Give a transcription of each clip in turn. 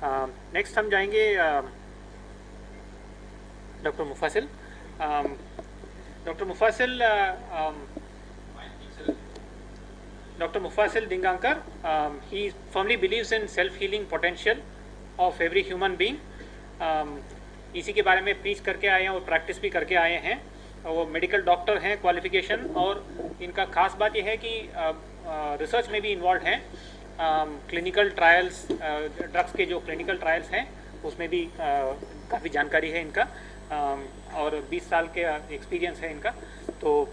Next हम जाएंगे doctor Mufasil. Doctor Mufasil Dr. Mufasil Dingankar, he firmly believes in self-healing potential of every human being. इसी के बारे में प्रीच करके आए हैं और प्रैक्टिस भी करके आए हैं। वो मेडिकल डॉक्टर हैं क्वालिफिकेशन, और इनका खास बात यह है कि रिसर्च में भी इन्वॉल्व हैं। क्लिनिकल ट्रायल्स, ड्रग्स के जो क्लिनिकल ट्रायल्स हैं उसमें भी काफ़ी जानकारी है इनका, और 20 साल के एक्सपीरियंस है इनका। तो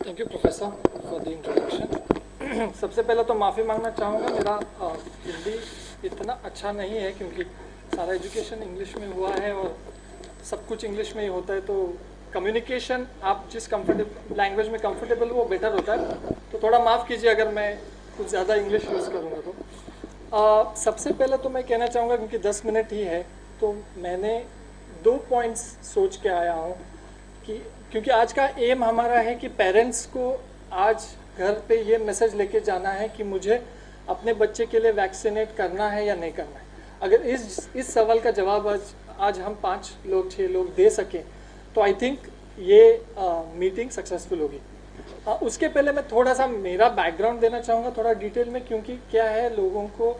thank you professor for the introduction. सबसे पहले तो माफ़ी मांगना चाहूँगा, मेरा हिंदी इतना अच्छा नहीं है क्योंकि सारा एजुकेशन इंग्लिश में हुआ है और सब कुछ इंग्लिश में ही होता है, तो कम्युनिकेशन आप जिस कंफर्टेबल लैंग्वेज में कंफर्टेबल वो बेटर होता है। तो थोड़ा माफ़ कीजिए अगर मैं कुछ ज़्यादा इंग्लिश यूज़ करूँगा। तो सबसे पहले तो मैं कहना चाहूँगा, क्योंकि 10 मिनट ही है, तो मैंने 2 पॉइंट्स सोच के आया हूँ कि क्योंकि आज का एम हमारा है कि पेरेंट्स को आज घर पे ये मैसेज लेके जाना है कि मुझे अपने बच्चे के लिए वैक्सीनेट करना है या नहीं करना है। अगर इस सवाल का जवाब आज हम 5 लोग 6 लोग दे सकें तो आई थिंक ये मीटिंग सक्सेसफुल होगी। उसके पहले मैं थोड़ा सा मेरा बैकग्राउंड देना चाहूँगा थोड़ा डिटेल में, क्योंकि क्या है, लोगों को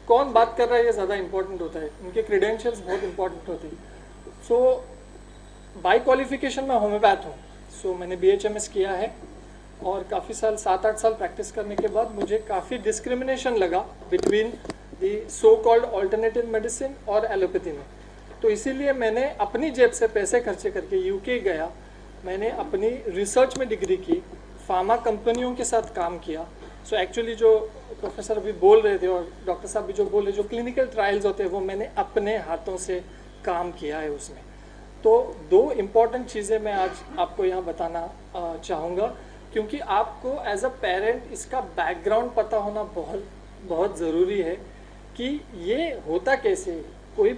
कौन बात कर रहा है ये ज़्यादा इंपॉर्टेंट होता है, उनके क्रीडेंशियल्स बहुत इंपॉर्टेंट होती है। सो बाय क्वालिफिकेशन मैं होम्योपैथ हूँ। सो मैंने BHMS किया है और काफ़ी साल 7-8 साल प्रैक्टिस करने के बाद मुझे काफ़ी डिस्क्रिमिनेशन लगा between the so called alternative medicine और एलोपैथी में। तो इसीलिए मैंने अपनी जेब से पैसे खर्चे करके UK गया, मैंने अपनी रिसर्च में डिग्री की, फार्मा कंपनियों के साथ काम किया। सो एक्चुअली जो प्रोफेसर अभी बोल रहे थे और डॉक्टर साहब भी जो बोल रहे, जो क्लिनिकल ट्रायल्स होते हैं वो मैंने अपने हाथों से काम किया है उसमें। तो 2 इम्पॉर्टेंट चीज़ें मैं आज आपको यहाँ बताना चाहूँगा, क्योंकि आपको एज अ पेरेंट इसका बैकग्राउंड पता होना बहुत बहुत ज़रूरी है कि ये होता कैसे, कोई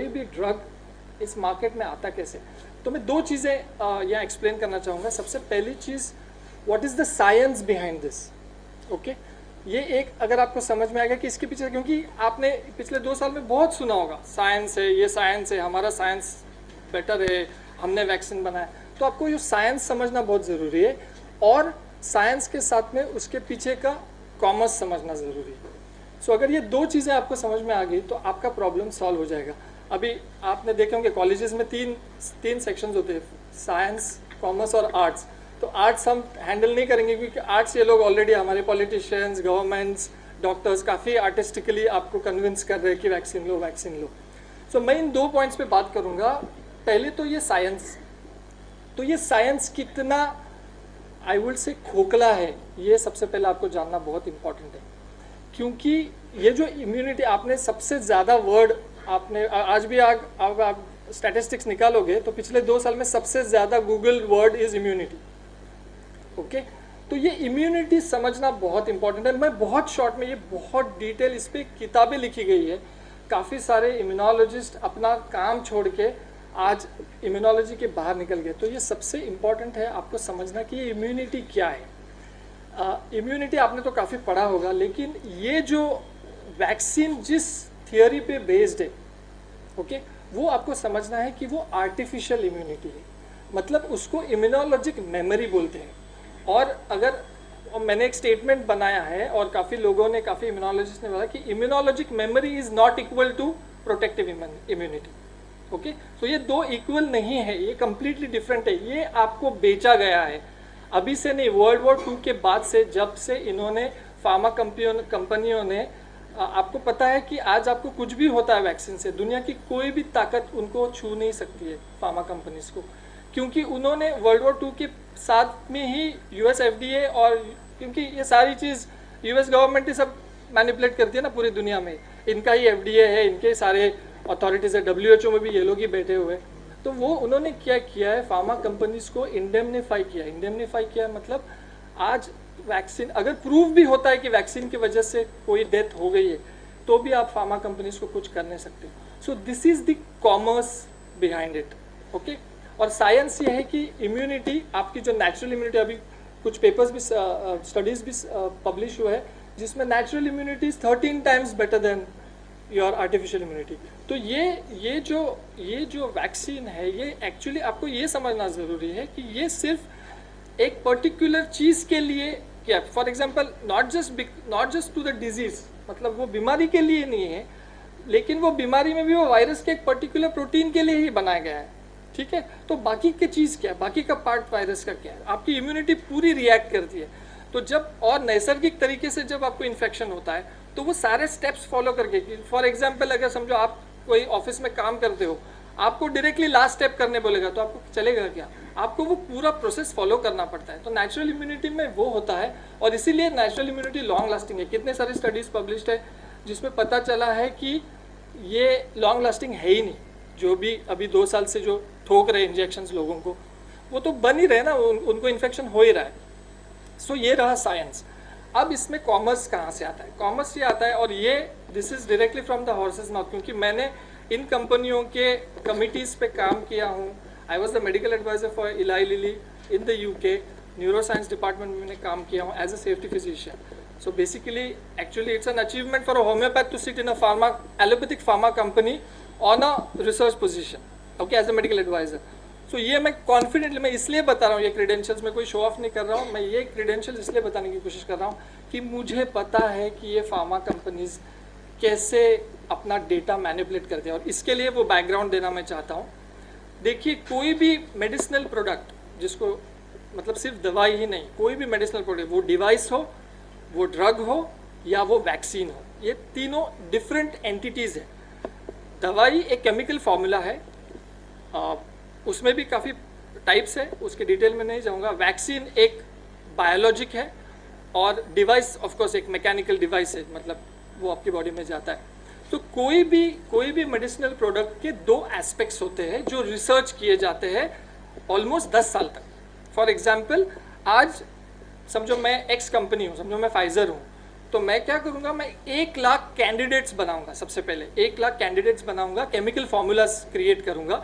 भी ड्रग इस मार्केट में आता कैसे। तो मैं 2 चीज़ें यहाँ एक्सप्लेन करना चाहूँगा। सबसे पहली चीज़, what is the science behind this. Okay, ये एक अगर आपको समझ में आ गया कि इसके पीछे, क्योंकि आपने पिछले 2 साल में बहुत सुना होगा साइंस है, ये साइंस है, हमारा साइंस बेटर है, हमने वैक्सीन बनाया, तो आपको ये साइंस समझना बहुत ज़रूरी है, और साइंस के साथ में उसके पीछे का कॉमर्स समझना ज़रूरी है। सो अगर ये 2 चीज़ें आपको समझ में आ गई तो आपका प्रॉब्लम सॉल्व हो जाएगा। अभी आपने देखे होंगे कॉलेजेस में 3 सेक्शंस होते हैं, साइंस, कॉमर्स और आर्ट्स। तो आर्ट्स हम हैंडल नहीं करेंगे क्योंकि आर्ट्स ये लोग ऑलरेडी हमारे पॉलिटिशियंस, गवर्नमेंट्स, डॉक्टर्स काफ़ी आर्टिस्टिकली आपको कन्विंस कर रहे हैं कि वैक्सीन लो वैक्सीन लो। सो मैं इन 2 पॉइंट्स पे बात करूँगा। पहले तो ये साइंस, तो ये साइंस कितना आई वुड से खोखला है, ये सबसे पहले आपको जानना बहुत इंपॉर्टेंट है। क्योंकि ये जो इम्यूनिटी, आपने सबसे ज़्यादा वर्ड, आपने आज भी आप स्टैटिस्टिक्स निकालोगे तो पिछले 2 साल में सबसे ज़्यादा Google word is immunity. Okay, तो ये इम्यूनिटी समझना बहुत इंपॉर्टेंट है। मैं बहुत शॉर्ट में, ये बहुत डिटेल, इस पर किताबें लिखी गई है, काफ़ी सारे इम्यूनोलॉजिस्ट अपना काम छोड़ के आज इम्यूनोलॉजी के बाहर निकल गए। तो ये सबसे इम्पॉर्टेंट है आपको समझना कि ये इम्यूनिटी क्या है। इम्यूनिटी आपने तो काफ़ी पढ़ा होगा, लेकिन ये जो वैक्सीन जिस थियोरी पे बेस्ड है, ओके, वो आपको समझना है कि वो आर्टिफिशियल इम्यूनिटी है, मतलब उसको इम्यूनोलॉजिक मेमोरी बोलते हैं। और अगर मैंने एक स्टेटमेंट बनाया है और काफ़ी लोगों ने, काफ़ी इम्यूनोलॉजिस्ट ने बोला कि immunologic memory is not equal to protective immunity. Okay, तो ये 2 इक्वल नहीं है, ये कम्प्लीटली डिफरेंट है। ये आपको बेचा गया है अभी से नहीं, वर्ल्ड वॉर 2 के बाद से, जब से इन्होंने फार्मा कंपनियों ने, आपको पता है कि आज आपको कुछ भी होता है वैक्सीन से, दुनिया की कोई भी ताकत उनको छू नहीं सकती है फार्मा कंपनीज को, क्योंकि उन्होंने वर्ल्ड वॉर 2 के साथ में ही US FDA, और क्योंकि ये सारी चीज़ US गवर्नमेंट ही सब मैनिपुलेट करती है ना पूरी दुनिया में, इनका ही FDA है, इनके सारे अथॉरिटीज़ है, WHO में भी ये लोग ही बैठे हुए। तो वो उन्होंने क्या किया है, फार्मा कंपनीज को इंडेमनीफाई किया मतलब आज वैक्सीन अगर प्रूव भी होता है कि वैक्सीन की वजह से कोई डेथ हो गई है, तो भी आप फार्मा कंपनीज को कुछ कर नहीं सकते। So this is the commerce behind it. Okay, और साइंस ये है कि इम्यूनिटी, आपकी जो नेचुरल इम्यूनिटी, अभी कुछ पेपर्स भी, स्टडीज़ भी पब्लिश हुए हैं जिसमें natural immunity is 13 times better than your artificial immunity. तो ये जो वैक्सीन है, ये एक्चुअली आपको ये समझना ज़रूरी है कि ये सिर्फ एक पर्टिकुलर चीज़ के लिए क्या, for example not just to the disease, मतलब वो बीमारी के लिए नहीं है, लेकिन वो बीमारी में भी वो वायरस के एक पर्टिकुलर प्रोटीन के लिए ही बनाया गया है, ठीक है। तो बाकी की चीज़ क्या है, बाकी का पार्ट वायरस का क्या है, आपकी इम्यूनिटी पूरी रिएक्ट करती है। तो जब और नैसर्गिक तरीके से जब आपको इन्फेक्शन होता है तो वो सारे स्टेप्स फॉलो करके, फॉर एग्जांपल अगर समझो आप कोई ऑफिस में काम करते हो, आपको डायरेक्टली लास्ट स्टेप करने बोलेगा तो आपको चलेगा क्या, आपको वो पूरा प्रोसेस फॉलो करना पड़ता है। तो नेचुरल इम्यूनिटी में वो होता है, और इसीलिए नेचुरल इम्यूनिटी लॉन्ग लास्टिंग है। कितने सारी स्टडीज़ पब्लिश्ड है जिसमें पता चला है कि ये लॉन्ग लास्टिंग है ही नहीं। जो भी अभी 2 साल से जो ठोक रहे इंजेक्शंस लोगों को, वो तो बन ही रहे ना, उनको इन्फेक्शन हो ही रहा है। सो ये रहा साइंस। अब इसमें कॉमर्स कहाँ से आता है? कॉमर्स ये आता है, और ये this is directly from the horses mouth, क्योंकि मैंने इन कंपनियों के कमिटीज़ पे काम किया हूँ। I was the medical advisor for Eli Lilly in the UK, neuroscience department में मैंने काम किया हूँ as a safety physician. So basically, actually, it's an achievement for a homeopath to sit in a allopathic pharma company on a research position, okay, as a medical advisor. So ये मैं confidently मैं इसलिए बता रहा हूँ, ये credentials में कोई show off नहीं कर रहा हूँ, मैं ये credentials इसलिए बताने की कोशिश कर रहा हूँ कि मुझे पता है कि ये pharma companies कैसे अपना data manipulate करते हैं, और इसके लिए वो background देना मैं चाहता हूँ। देखिए, कोई भी medicinal product, जिसको मतलब सिर्फ दवाई ही नहीं, कोई भी medicinal product, वो device हो, वो ड्रग हो या वो वैक्सीन हो, ये तीनों डिफरेंट एंटिटीज़ है। दवाई एक केमिकल फार्मूला है, उसमें भी काफ़ी टाइप्स है, उसके डिटेल में नहीं जाऊंगा। वैक्सीन एक बायोलॉजिक है, और डिवाइस ऑफ कोर्स एक मैकेनिकल डिवाइस है, मतलब वो आपकी बॉडी में जाता है। तो कोई भी मेडिसिनल प्रोडक्ट के 2 एस्पेक्ट्स होते हैं जो रिसर्च किए जाते हैं ऑलमोस्ट 10 साल तक। फॉर एग्जाम्पल, आज समझो मैं एक्स कंपनी हूँ, समझो मैं फाइजर हूँ, तो मैं क्या करूँगा, मैं 1 लाख कैंडिडेट्स बनाऊँगा। सबसे पहले 1 लाख कैंडिडेट्स बनाऊँगा, केमिकल फार्मूलाज क्रिएट करूँगा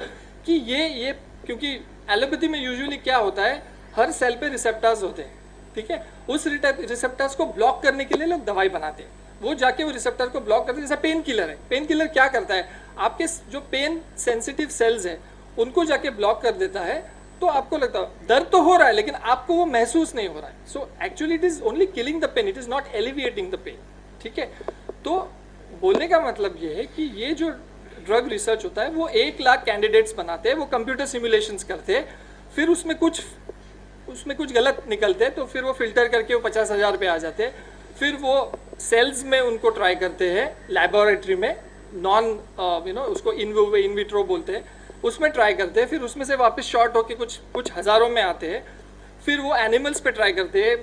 कि ये क्योंकि एलोपैथी में यूजुअली क्या होता है, हर सेल पे रिसेप्टर्स होते हैं, ठीक है। उस रिसेप्टर्स को ब्लॉक करने के लिए लोग दवाई बनाते हैं, वो जाके वो रिसेप्टर को ब्लॉक करते हैं। जैसे पेन किलर है, पेन किलर क्या करता है, आपके जो पेन सेंसिटिव सेल्स है उनको जाके ब्लॉक कर देता है, तो आपको लगता है दर्द तो हो रहा है लेकिन आपको वो महसूस नहीं हो रहा है। So actually it is only killing the pain, it is not alleviating the pain, ठीक है। तो बोलने का मतलब ये है कि ये जो ड्रग रिसर्च होता है वो 1 लाख कैंडिडेट्स बनाते हैं, वो कंप्यूटर सिमुलेशंस करते हैं, फिर उसमें कुछ गलत निकलते हैं तो फिर वो फिल्टर करके वो 50,000 पे आ जाते हैं। फिर वो सेल्स में उनको ट्राई करते हैं लैबोरेटरी में, उसको इन विट्रो बोलते हैं, उसमें ट्राई करते हैं। फिर उसमें से वापस शॉर्ट होके कुछ हज़ारों में आते हैं। फिर वो एनिमल्स पे ट्राई करते हैं,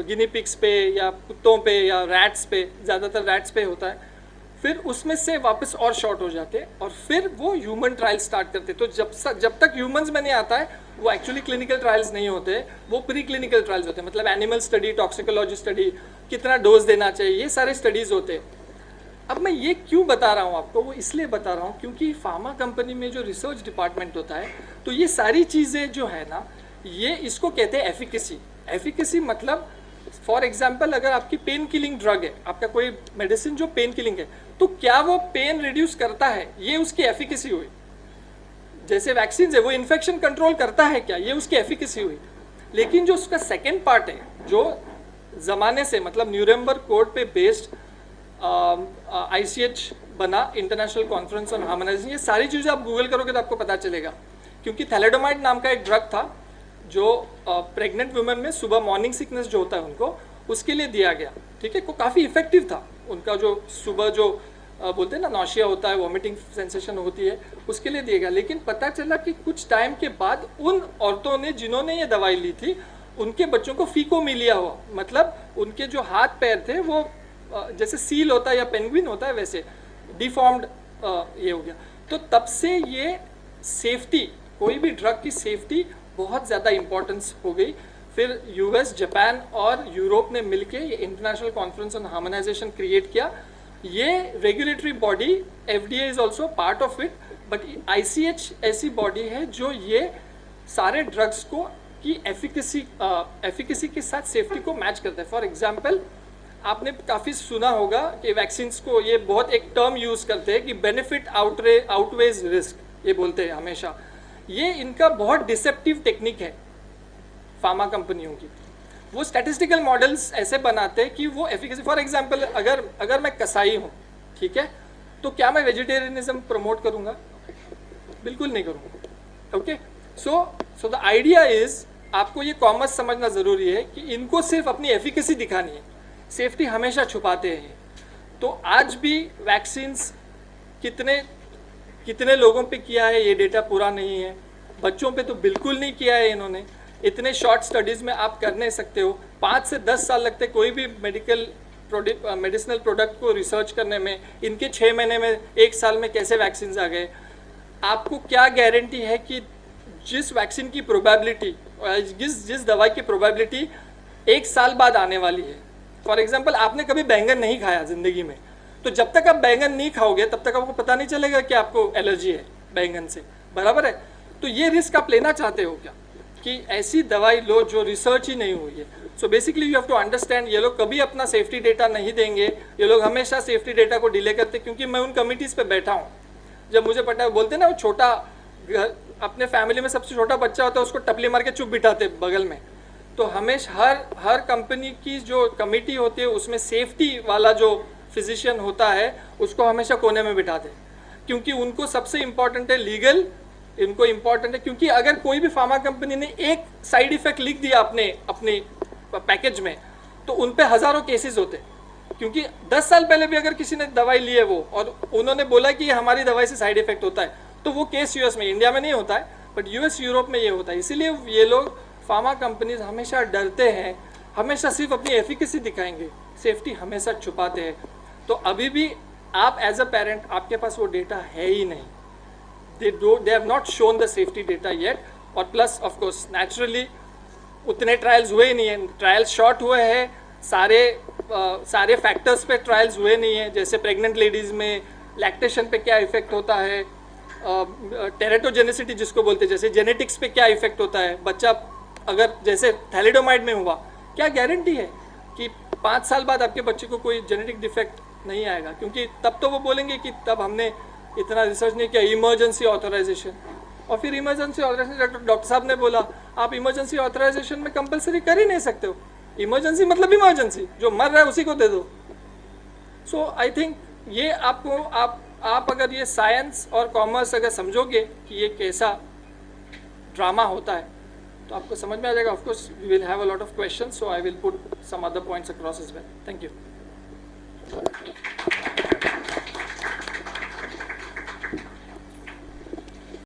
गिनी पिग्स पे या कुत्तों पे या रैट्स पे, ज़्यादातर रैट्स पे होता है। फिर उसमें से वापस और शॉर्ट हो जाते हैं, और फिर वो ह्यूमन ट्रायल स्टार्ट करते हैं। तो जब तक ह्यूमंस में नहीं आता है वो एक्चुअली क्लिनिकल ट्रायल्स नहीं होते, वो प्री क्लिनिकल ट्रायल्स होते हैं, मतलब एनिमल स्टडी, टॉक्सिकोलॉजी स्टडी, कितना डोज देना चाहिए, ये सारे स्टडीज़ होते हैं। अब मैं ये क्यों बता रहा हूँ आपको, वो इसलिए बता रहा हूँ क्योंकि फार्मा कंपनी में जो रिसर्च डिपार्टमेंट होता है, तो ये सारी चीज़ें जो है ना, ये इसको कहते हैं एफिकेसी। एफिकेसी मतलब फॉर एग्जाम्पल, अगर आपकी पेन किलिंग ड्रग है, आपका कोई मेडिसिन जो पेन किलिंग है, तो क्या वो पेन रिड्यूस करता है, ये उसकी एफिकेसी हुई। जैसे वैक्सीन है, वो इन्फेक्शन कंट्रोल करता है क्या, ये उसकी एफिकेसी हुई। लेकिन जो उसका सेकेंड पार्ट है, जो ज़माने से मतलब न्यूरेमबर्ग कोड पे बेस्ड ICH बना, इंटरनेशनल कॉन्फ्रेंस ऑन हार्मोनाइजेशन, ये सारी चीज़ें आप गूगल करोगे तो आपको पता चलेगा। क्योंकि थैलेडोमाइड नाम का एक ड्रग था जो प्रेग्नेंट वुमेन में सुबह मॉर्निंग सिकनेस जो होता है उनको, उसके लिए दिया गया, ठीक है। वो काफ़ी इफेक्टिव था, उनका जो सुबह जो बोलते हैं ना नौशिया होता है, वॉमिटिंग सेंसेशन होती है, उसके लिए दिया गया। लेकिन पता चला कि कुछ टाइम के बाद उन औरतों ने जिन्होंने ये दवाई ली थी, उनके बच्चों को फीकोमिलिया हुआ, मतलब उनके जो हाथ पैर थे वो जैसे सील होता है या पेंगुइन होता है वैसे डिफॉर्म्ड ये हो गया। तो तब से ये सेफ्टी, कोई भी ड्रग की सेफ्टी बहुत ज़्यादा इम्पोर्टेंस हो गई। फिर यूएस, जापान और यूरोप ने मिलके ये international conference on harmonisation create किया। ये regulatory body, FDA is also part of it, but ICH ऐसी बॉडी है जो ये सारे ड्रग्स को की एफिकेसी के साथ सेफ्टी को मैच करता है। फॉर एग्जाम्पल, आपने काफ़ी सुना होगा कि वैक्सीन्स को ये बहुत एक टर्म यूज़ करते हैं कि बेनिफिट आउटवेज रिस्क, ये बोलते हैं हमेशा। ये इनका बहुत डिसेप्टिव टेक्निक है फार्मा कंपनियों की। वो स्टैटिस्टिकल मॉडल्स ऐसे बनाते हैं कि वो एफिकेसी, फॉर एग्जांपल अगर मैं कसाई हूँ, ठीक है, तो क्या मैं वेजिटेरियनिज्म प्रमोट करूँगा? बिल्कुल नहीं करूँगा। Okay, so the idea is, आपको ये कॉमर्स समझना ज़रूरी है कि इनको सिर्फ अपनी एफिकेसी दिखानी है, सेफ्टी हमेशा छुपाते हैं। तो आज भी वैक्सीन्स कितने लोगों पे किया है ये डेटा पूरा नहीं है, बच्चों पे तो बिल्कुल नहीं किया है इन्होंने। इतने शॉर्ट स्टडीज़ में आप कर नहीं सकते हो, 5 से 10 साल लगते कोई भी मेडिसिनल प्रोडक्ट को रिसर्च करने में। इनके 6 महीने में, 1 साल में कैसे वैक्सीन्स आ गए? आपको क्या गारंटी है कि जिस वैक्सीन की प्रोबेबिलिटी, जिस दवाई की प्रोबेबिलिटी 1 साल बाद आने वाली है? फॉर एग्जाम्पल, आपने कभी बैंगन नहीं खाया ज़िंदगी में, तो जब तक आप बैंगन नहीं खाओगे तब तक आपको पता नहीं चलेगा कि आपको एलर्जी है बैंगन से, बराबर है? तो ये रिस्क आप लेना चाहते हो क्या कि ऐसी दवाई लो जो रिसर्च ही नहीं हुई है? So basically you have to understand, ये लोग कभी अपना सेफ्टी डेटा नहीं देंगे, ये लोग हमेशा सेफ्टी डेटा को डिले करते। क्योंकि मैं उन कमिटीज़ पे बैठा हूँ, जब मुझे पता है, बोलते ना वो छोटा, अपने फैमिली में सबसे छोटा बच्चा होता है उसको टपली मार के चुप बिठाते बगल में। तो हमेशा हर कंपनी की जो कमिटी होती है उसमें सेफ्टी वाला जो फिजिशियन होता है उसको हमेशा कोने में बिठाते, क्योंकि उनको सबसे इम्पॉर्टेंट है लीगल, इनको इम्पॉर्टेंट है। क्योंकि अगर कोई भी फार्मा कंपनी ने एक साइड इफेक्ट लिख दिया अपने पैकेज में, तो उन पे हज़ारों केसेस होते। क्योंकि 10 साल पहले भी अगर किसी ने दवाई ली है वो, और उन्होंने बोला कि हमारी दवाई से साइड इफेक्ट होता है, तो वो केस यूएस में, इंडिया में नहीं होता है, बट यूएस यूरोप में ये होता है। इसीलिए ये लोग, फार्मा कंपनीज हमेशा डरते हैं, हमेशा सिर्फ अपनी एफिकेसी दिखाएंगे, सेफ्टी हमेशा छुपाते हैं। तो अभी भी आप एज अ पेरेंट, आपके पास वो डेटा है ही नहीं, they have not shown the safety data yet। और प्लस ऑफ कोर्स नेचुरली उतने ट्रायल्स हुए ही नहीं हैं, ट्रायल्स शॉर्ट हुए हैं, सारे फैक्टर्स पे ट्रायल्स हुए नहीं हैं। जैसे प्रेग्नेंट लेडीज़ में लैक्टेशन पे क्या इफेक्ट होता है, टेरेटोजेनिसिटी जिसको बोलते हैं, जैसे जेनेटिक्स पे क्या इफेक्ट होता है, बच्चा अगर जैसे थैलिडोमाइड में हुआ, क्या गारंटी है कि 5 साल बाद आपके बच्चे को कोई जेनेटिक डिफेक्ट नहीं आएगा? क्योंकि तब तो वो बोलेंगे कि तब हमने इतना रिसर्च नहीं किया, इमरजेंसी ऑथराइजेशन। और फिर इमरजेंसी ऑथराइजेशन, डॉक्टर साहब ने बोला आप इमरजेंसी ऑथराइजेशन में कंपलसरी कर ही नहीं सकते हो। इमरजेंसी मतलब इमरजेंसी, जो मर रहा है उसी को दे दो। सो आई थिंक ये आपको, आप अगर ये साइंस और कॉमर्स अगर समझोगे कि ये कैसा ड्रामा होता है, तो आपको समझ में आ जाएगा। Of course we will have a lot of questions, so I will put some other points across as well. Thank you.